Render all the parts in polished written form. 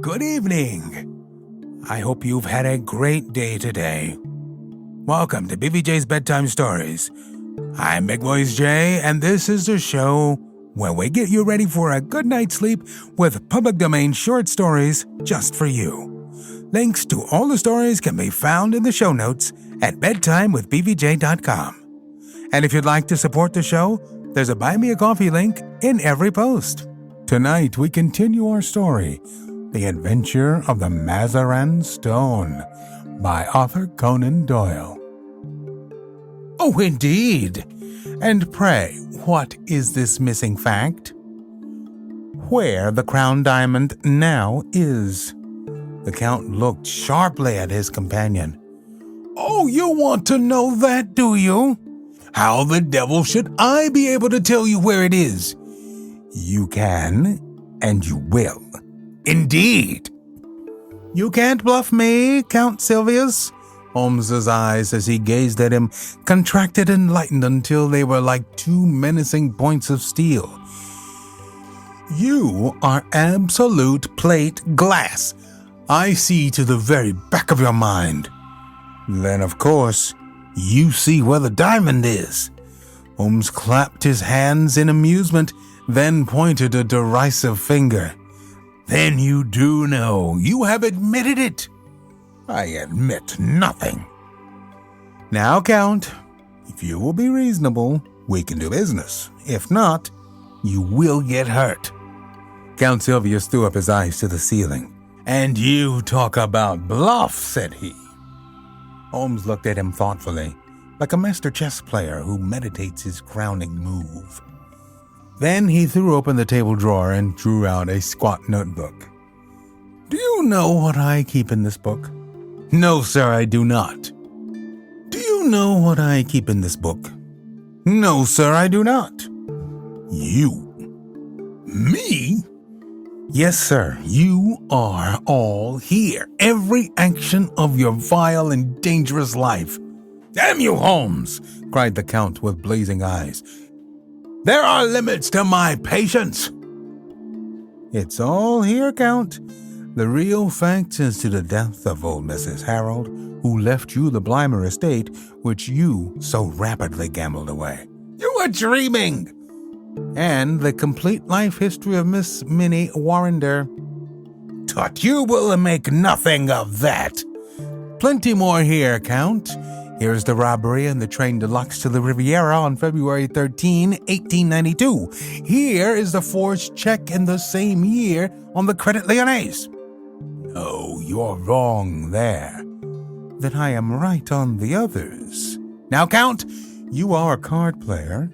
Good evening. I hope you've had a great day today. Welcome to BVJ's Bedtime Stories. I'm Big Voice J, and this is the show where we get you ready for a good night's sleep with public domain short stories just for you. Links to all the stories can be found in the show notes at bedtimewithbvj.com. And if you'd like to support the show, there's a Buy Me a Coffee link in every post. Tonight, we continue our story, The Adventure of the Mazarin Stone, by author Conan Doyle. Oh, indeed. And pray, what is this missing fact? Where the crown diamond now is. The Count looked sharply at his companion. Oh, you want to know that, do you? How the devil should I be able to tell you where it is? You can, and you will. Indeed. You can't bluff me, Count Silvius. Holmes's eyes, as he gazed at him, contracted and lightened until they were like two menacing points of steel. You are absolute plate glass. I see to the very back of your mind. Then, of course, you see where the diamond is. Holmes clapped his hands in amusement, then pointed a derisive finger. Then you do know. You have admitted it. I admit nothing. Now, Count, if you will be reasonable, we can do business. If not, you will get hurt. Count Silvius threw up his eyes to the ceiling. And you talk about bluff, said he. Holmes looked at him thoughtfully, like a master chess player who meditates his crowning move. Then he threw open the table drawer and drew out a squat notebook. Do you know what I keep in this book? No, sir, I do not. Do you know what I keep in this book? No, sir, I do not. You? Me? Yes, sir, you are all here. Every action of your vile and dangerous life. Damn you, Holmes, cried the Count with blazing eyes. There are limits to my patience. It's all here, Count. The real facts as to the death of old Mrs. Harold, who left you the Blymer estate, which you so rapidly gambled away. You were dreaming! And the complete life history of Miss Minnie Warrender. Tut, you will make nothing of that. Plenty more here, Count. Here's the robbery in the train deluxe to the Riviera on February 13, 1892. Here is the forged check in the same year on the Credit Lyonnais. No, you're wrong there. Then I am right on the others. Now, Count, you are a card player.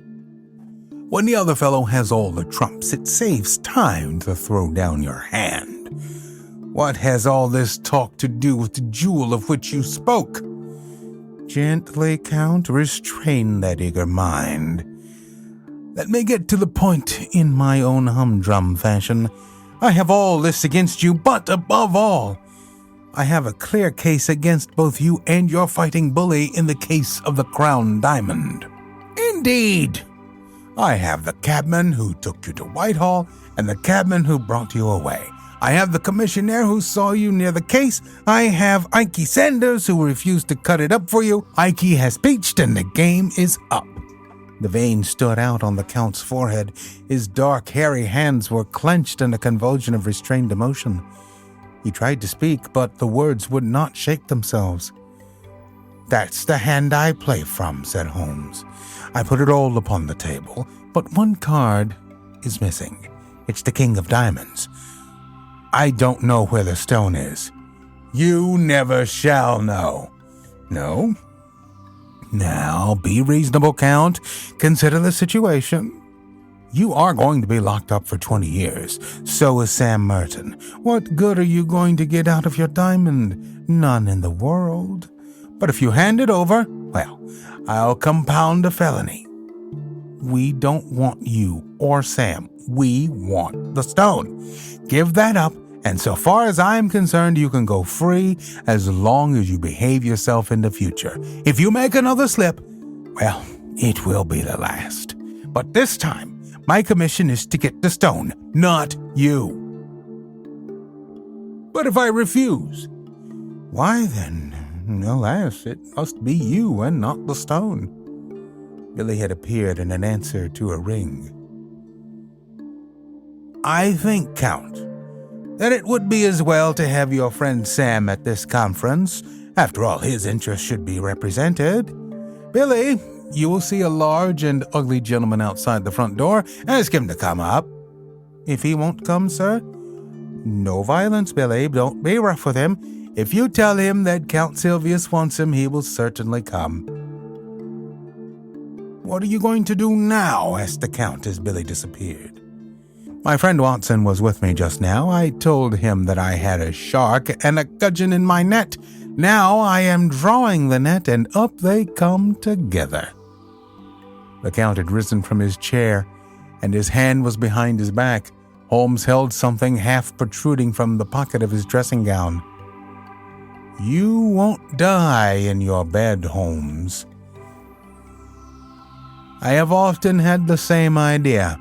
When the other fellow has all the trumps, it saves time to throw down your hand. What has all this talk to do with the jewel of which you spoke? Gently, Count, restrain that eager mind. Let me get to the point in my own humdrum fashion. I have all this against you, but above all, I have a clear case against both you and your fighting bully in the case of the Crown Diamond. Indeed! I have the cabman who took you to Whitehall and the cabman who brought you away. I have the commissionaire who saw you near the case. I have Ike Sanders who refused to cut it up for you. Ike has peached and the game is up. The veins stood out on the Count's forehead. His dark, hairy hands were clenched in a convulsion of restrained emotion. He tried to speak, but the words would not shake themselves. That's the hand I play from, said Holmes. I put it all upon the table, but one card is missing. It's the King of Diamonds. I don't know where the stone is. You never shall know. No? Now, be reasonable, Count. Consider the situation. You are going to be locked up for 20 years. So is Sam Merton. What good are you going to get out of your diamond? None in the world. But if you hand it over, well, I'll compound a felony. We don't want you or Sam. We want the stone. Give that up, and so far as I'm concerned, you can go free as long as you behave yourself in the future. If you make another slip, well, it will be the last. But this time, my commission is to get the stone, not you. But if I refuse, why then, alas, it must be you and not the stone." Billy had appeared in an answer to a ring. "I think, Count, that it would be as well to have your friend Sam at this conference. After all, his interests should be represented. Billy, you will see a large and ugly gentleman outside the front door. Ask him to come up. If he won't come, sir, no violence, Billy. Don't be rough with him. If you tell him that Count Silvius wants him, he will certainly come." "What are you going to do now?" asked the Count as Billy disappeared. "My friend Watson was with me just now. I told him that I had a shark and a gudgeon in my net. Now I am drawing the net, and up they come together." The Count had risen from his chair, and his hand was behind his back. Holmes held something half protruding from the pocket of his dressing gown. "You won't die in your bed, Holmes." "I have often had the same idea.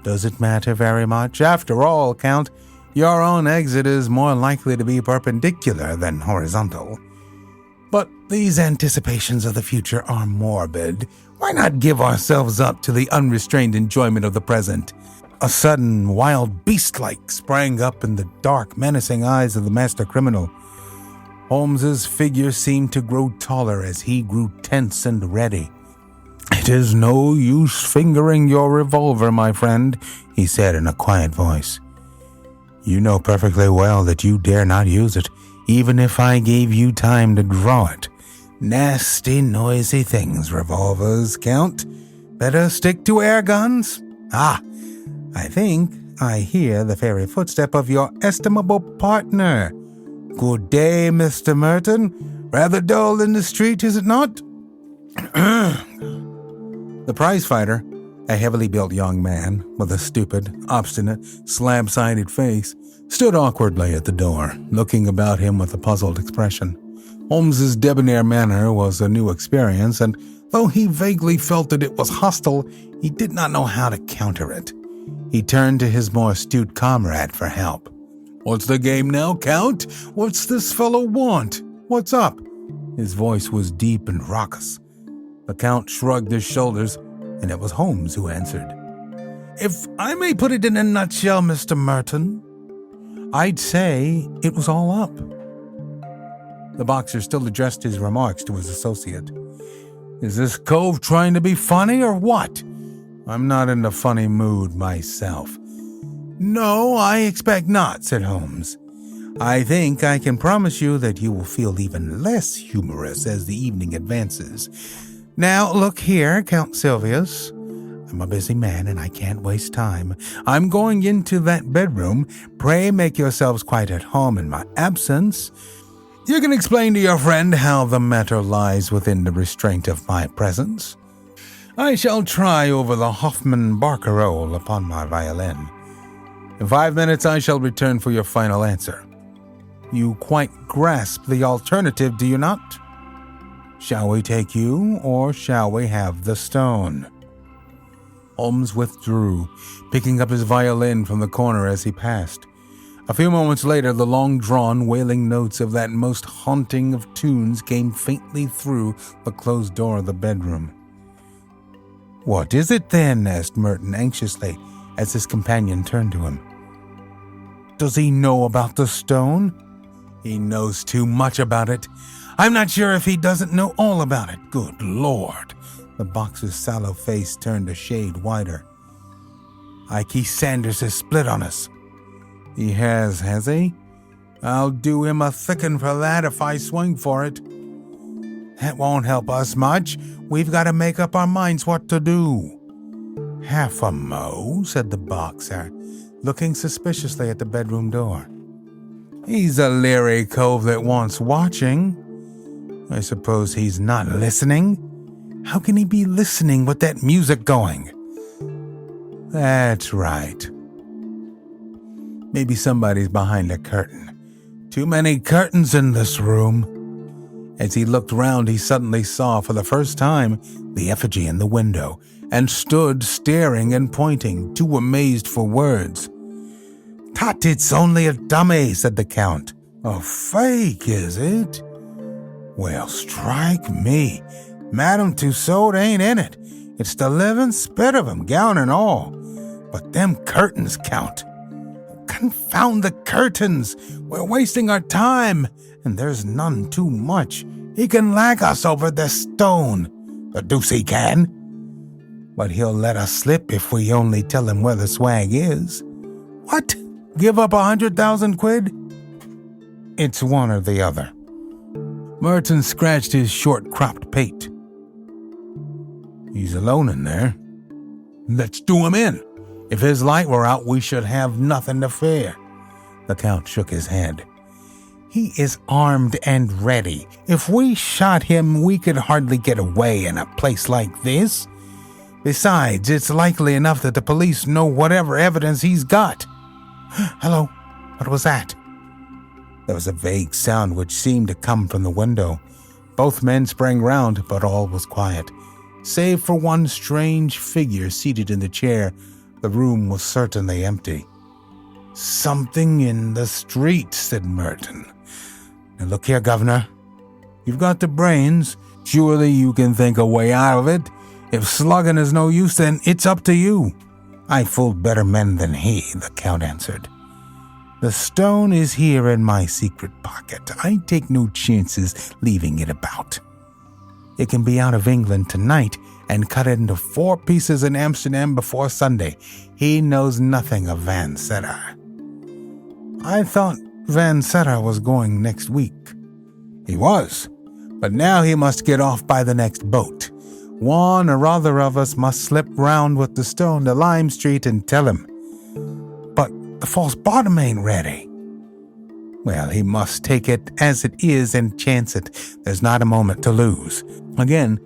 Does it matter very much? After all, Count, your own exit is more likely to be perpendicular than horizontal. But these anticipations of the future are morbid. Why not give ourselves up to the unrestrained enjoyment of the present?" A sudden, wild beast-like sprang up in the dark, menacing eyes of the master criminal. Holmes's figure seemed to grow taller as he grew tense and ready. "It is no use fingering your revolver, my friend," he said in a quiet voice. "You know perfectly well that you dare not use it, even if I gave you time to draw it. Nasty, noisy things, revolvers, Count. Better stick to air guns. I think I hear the fairy footstep of your estimable partner. Good day, Mr. Merton. Rather dull in the street, is it not?" The prizefighter, a heavily built young man with a stupid, obstinate, slab-sided face, stood awkwardly at the door, looking about him with a puzzled expression. Holmes's debonair manner was a new experience, and though he vaguely felt that it was hostile, he did not know how to counter it. He turned to his more astute comrade for help. "What's the game now, Count? What's this fellow want? What's up?" His voice was deep and raucous. The Count shrugged his shoulders, and it was Holmes who answered. "If I may put it in a nutshell, Mr. Merton, I'd say it was all up." The boxer still addressed his remarks to his associate. "Is this cove trying to be funny or what? I'm not in a funny mood myself." "No, I expect not," said Holmes. "I think I can promise you that you will feel even less humorous as the evening advances. Now, look here, Count Silvius. I'm a busy man and I can't waste time. I'm going into that bedroom. Pray make yourselves quite at home in my absence. You can explain to your friend how the matter lies within the restraint of my presence. I shall try over the Hoffmann barcarolle upon my violin. In 5 minutes I shall return for your final answer. You quite grasp the alternative, do you not? Shall we take you, or shall we have the stone?" Holmes withdrew, picking up his violin from the corner as he passed. A few moments later, the long-drawn, wailing notes of that most haunting of tunes came faintly through the closed door of the bedroom. "What is it, then?" asked Merton anxiously, as his companion turned to him. "Does he know about the stone?" "He knows too much about it. I'm not sure if he doesn't know all about it. Good Lord!" The boxer's sallow face turned a shade wider. "Ikey Sanders has split on us." "He has he? I'll do him a thick 'un for that if I swing for it." "That won't help us much. We've got to make up our minds what to do." "Half a mo," said the boxer, looking suspiciously at the bedroom door. "He's a leery cove that wants watching. I suppose he's not listening? How can he be listening with that music going?" "That's right. Maybe somebody's behind a curtain. Too many curtains in this room." As he looked round, he suddenly saw for the first time the effigy in the window, and stood staring and pointing, too amazed for words. "Tut, it's only a dummy," said the Count. "A fake, is it? Well, strike me. Madame Tussaud ain't in it. It's the living spit of him, gown and all. But them curtains, Count. Confound the curtains. We're wasting our time, and there's none too much. He can lag us over the stone. The deuce he can. But he'll let us slip if we only tell him where the swag is. What? Give up 100,000 quid? It's one or the other." Merton scratched his short-cropped pate. "He's alone in there. Let's do him in. If his light were out, we should have nothing to fear." The Count shook his head. "He is armed and ready. If we shot him, we could hardly get away in a place like this. Besides, it's likely enough that the police know whatever evidence he's got." "Hello, what was that?" There was a vague sound which seemed to come from the window. Both men sprang round, but all was quiet. Save for one strange figure seated in the chair, the room was certainly empty. "Something in the street," said Merton. "Now look here, Governor. You've got the brains. Surely you can think a way out of it. If slugging is no use, then it's up to you." "I fooled better men than he," the Count answered. "The stone is here in my secret pocket. I take no chances leaving it about. It can be out of England tonight and cut into 4 pieces in Amsterdam before Sunday. He knows nothing of Van Setter." "I thought Van Setter was going next week." "He was, but now he must get off by the next boat. One or other of us must slip round with the stone to Lime Street and tell him. But the false bottom ain't ready." "Well, he must take it as it is and chance it. There's not a moment to lose." Again,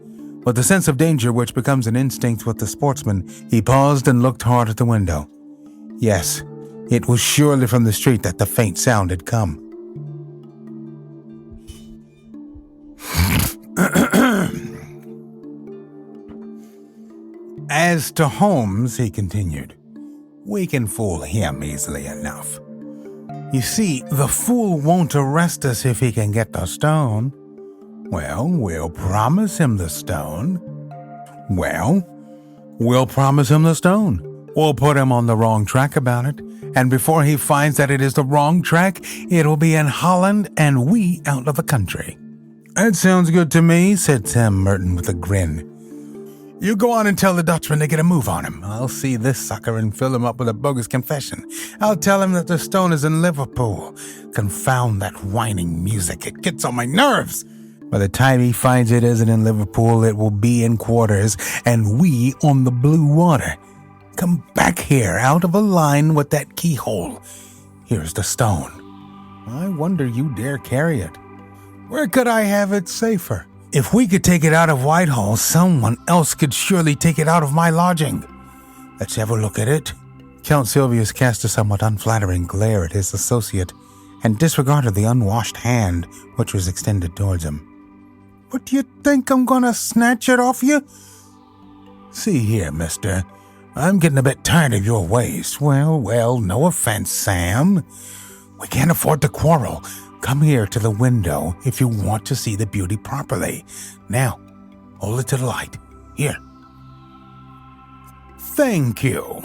with the sense of danger which becomes an instinct with the sportsman, he paused and looked hard at the window. Yes, it was surely from the street that the faint sound had come. "As to Holmes," he continued, "we can fool him easily enough. You see, the fool won't arrest us if he can get the stone. Well, we'll promise him the stone. We'll put him on the wrong track about it, and before he finds that it is the wrong track, it'll be in Holland and we out of the country." "That sounds good to me," said Sam Merton with a grin. "You go on and tell the Dutchman to get a move on him. I'll see this sucker and fill him up with a bogus confession. I'll tell him that the stone is in Liverpool. Confound that whining music. It gets on my nerves. By the time he finds it isn't in Liverpool, it will be in quarters, and we on the blue water. Come back here, out of a line with that keyhole. Here's the stone. I wonder you dare carry it. Where could I have it safer? If we could take it out of Whitehall, someone else could surely take it out of my lodging. Let's have a look at it." Count Silvius cast a somewhat unflattering glare at his associate and disregarded the unwashed hand which was extended towards him. "What do you think I'm going to snatch it off you?" "See here, mister, I'm getting a bit tired of your ways." Well, no offense, Sam. We can't afford to quarrel. Come here to the window if you want to see the beauty properly. Now, hold it to the light. Here. Thank you."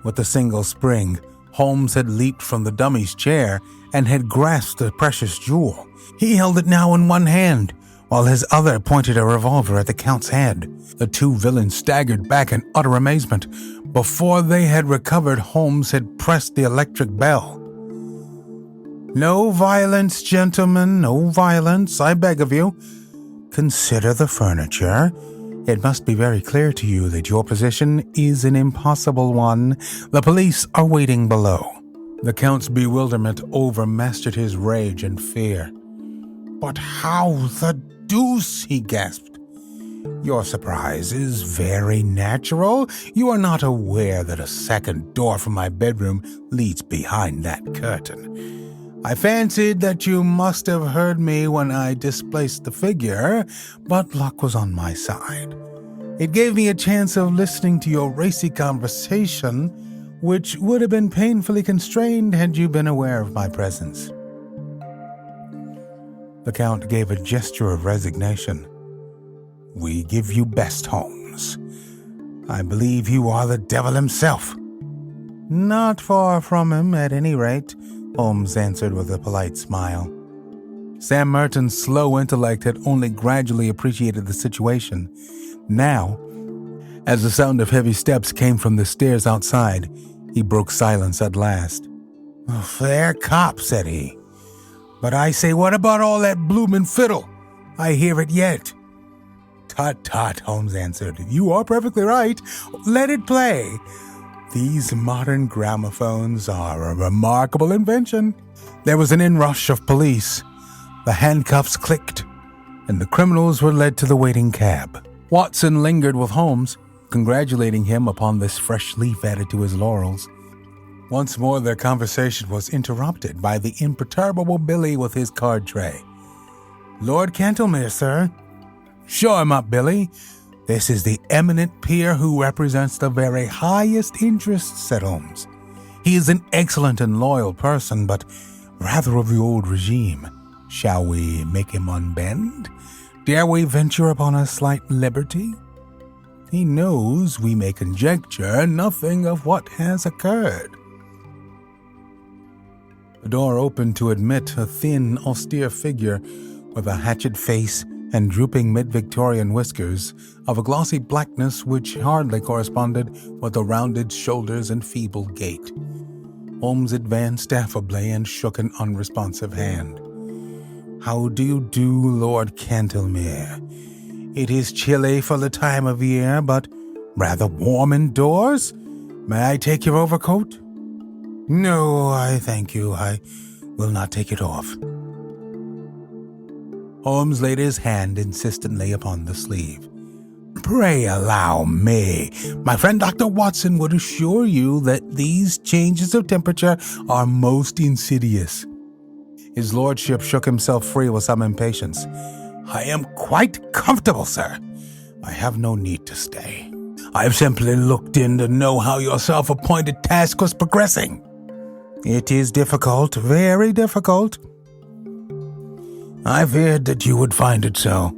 With a single spring, Holmes had leaped from the dummy's chair and had grasped the precious jewel. He held it now in one hand, while his other pointed a revolver at the Count's head. The two villains staggered back in utter amazement. Before they had recovered, Holmes had pressed the electric bell. "No violence, gentlemen, no violence, I beg of you. Consider the furniture. It must be very clear to you that your position is an impossible one. The police are waiting below." The Count's bewilderment overmastered his rage and fear. "But how the deuce?" he gasped. "Your surprise is very natural. You are not aware that a second door from my bedroom leads behind that curtain. I fancied that you must have heard me when I displaced the figure, but luck was on my side. It gave me a chance of listening to your racy conversation which would have been painfully constrained had you been aware of my presence." The Count gave a gesture of resignation. "We give you best, Holmes. I believe you are the devil himself." "Not far from him, at any rate," Holmes answered with a polite smile. Sam Merton's slow intellect had only gradually appreciated the situation. Now, as the sound of heavy steps came from the stairs outside, he broke silence at last. "Fair cop," said he. "But I say, what about all that bloomin' fiddle? I hear it yet." "Tut, tut," Holmes answered. "You are perfectly right. Let it play. These modern gramophones are a remarkable invention." There was an inrush of police. The handcuffs clicked, and the criminals were led to the waiting cab. Watson lingered with Holmes, congratulating him upon this fresh leaf added to his laurels. Once more their conversation was interrupted by the imperturbable Billy with his card tray. "Lord Cantlemere, sir." "Show him up, Billy. This is the eminent peer who represents the very highest interests," said Holmes. "He is an excellent and loyal person, but rather of the old regime. Shall we make him unbend? Dare we venture upon a slight liberty? He knows we may conjecture nothing of what has occurred." The door opened to admit a thin, austere figure with a hatchet face and drooping mid-Victorian whiskers of a glossy blackness which hardly corresponded with the rounded shoulders and feeble gait. Holmes advanced affably and shook an unresponsive hand. "How do you do, Lord Cantlemere? It is chilly for the time of year, but rather warm indoors. May I take your overcoat?" "No, I thank you. I will not take it off." Holmes laid his hand insistently upon the sleeve. "Pray allow me. My friend Dr. Watson would assure you that these changes of temperature are most insidious." His lordship shook himself free with some impatience. "I am quite comfortable, sir. I have no need to stay. I have simply looked in to know how your self-appointed task was progressing." "It is difficult, very difficult." "I feared that you would find it so."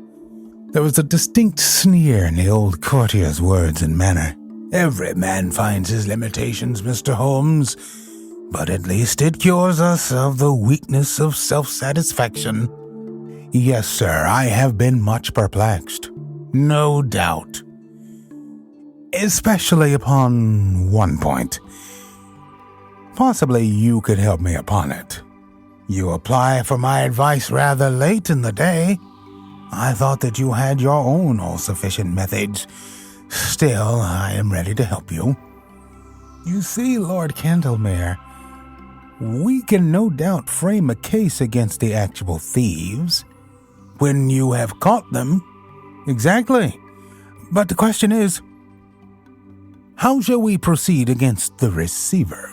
There was a distinct sneer in the old courtier's words and manner. "Every man finds his limitations, Mr. Holmes, but at least it cures us of the weakness of self-satisfaction." "Yes, sir, I have been much perplexed." "No doubt." "Especially upon one point. Possibly you could help me upon it." "You apply for my advice rather late in the day. I thought that you had your own all-sufficient methods. Still, I am ready to help you." "You see, Lord Cantlemere, we can no doubt frame a case against the actual thieves." "When you have caught them." "Exactly. But the question is, how shall we proceed against the receiver?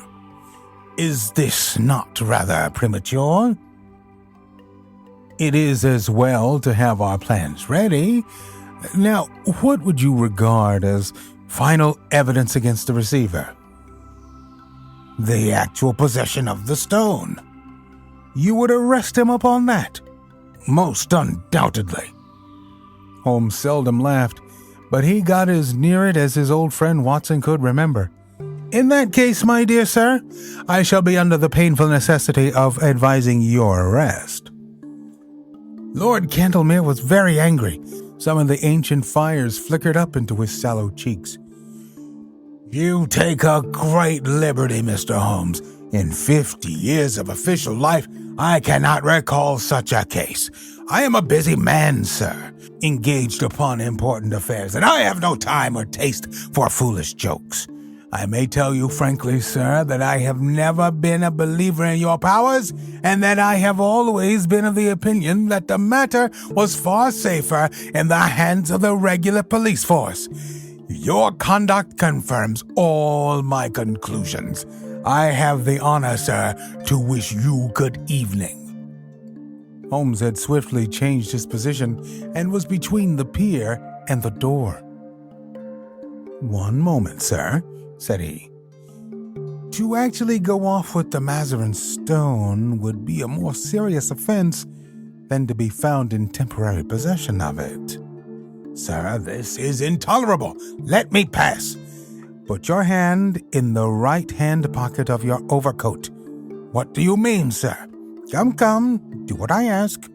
Is this not rather premature?" "It is as well to have our plans ready. Now, what would you regard as final evidence against the receiver?" "The actual possession of the stone." "You would arrest him upon that?" "Most undoubtedly." Holmes seldom laughed, but he got as near it as his old friend Watson could remember. "In that case, my dear sir, I shall be under the painful necessity of advising your arrest." Lord Cantlemere was very angry. Some of the ancient fires flickered up into his sallow cheeks. "You take a great liberty, Mr. Holmes. In 50 years of official life, I cannot recall such a case. I am a busy man, sir, engaged upon important affairs, and I have no time or taste for foolish jokes. I may tell you frankly, sir, that I have never been a believer in your powers, and that I have always been of the opinion that the matter was far safer in the hands of the regular police force. Your conduct confirms all my conclusions. I have the honor, sir, to wish you good evening." Holmes had swiftly changed his position and was between the pier and the door. "One moment, sir," said he. to actually go off with the Mazarin Stone would be a more serious offense than to be found in temporary possession of it. Sir, this is intolerable. Let me pass. Put your hand in the right-hand pocket of your overcoat. What do you mean, sir? Come, do what I ask.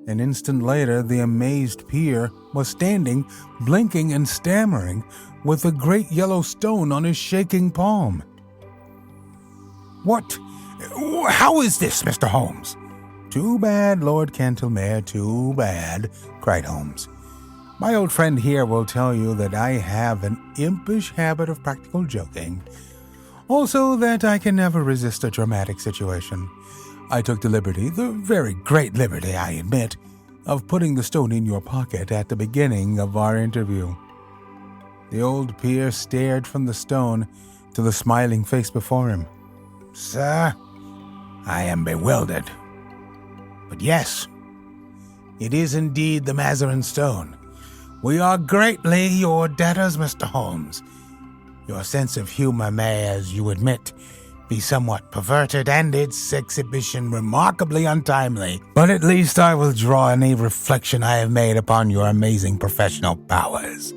An instant later, the amazed peer was standing, blinking and stammering, with a great yellow stone on his shaking palm. What? How is this, Mr. Holmes? Too bad, Lord Cantlemere, too bad, cried Holmes. My old friend here will tell you that I have an impish habit of practical joking. Also that I can never resist a dramatic situation. I took the liberty, the very great liberty, I admit, of putting the stone in your pocket at the beginning of our interview. The old peer stared from the stone to the smiling face before him. Sir, I am bewildered. But yes, it is indeed the Mazarin Stone. We are greatly your debtors, Mr. Holmes. Your sense of humor may, as you admit, be somewhat perverted and its exhibition remarkably untimely, but at least I will draw any reflection I have made upon your amazing professional powers.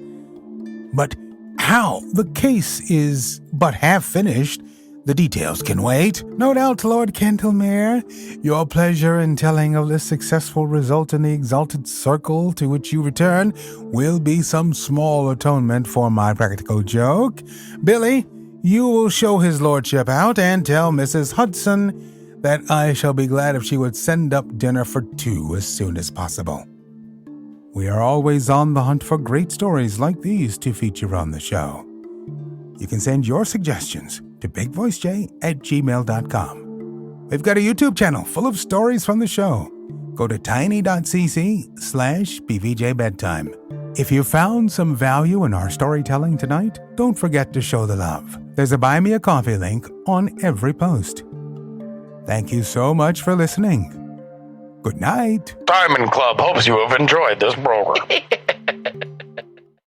But how? The case is but half finished. The details can wait. No doubt, Lord Cantlemere, your pleasure in telling of this successful result in the exalted circle to which you return will be some small atonement for my practical joke. Billy, you will show his lordship out and tell Mrs. Hudson that I shall be glad if she would send up dinner for two as soon as possible. We are always on the hunt for great stories like these to feature on the show. You can send your suggestions to bigvoicej@gmail.com. We've got a YouTube channel full of stories from the show. Go to tiny.cc/BVJ Bedtime. If you found some value in our storytelling tonight, don't forget to show the love. There's a Buy Me a Coffee link on every post. Thank you so much for listening. Good night. Diamond Club hopes you have enjoyed this program.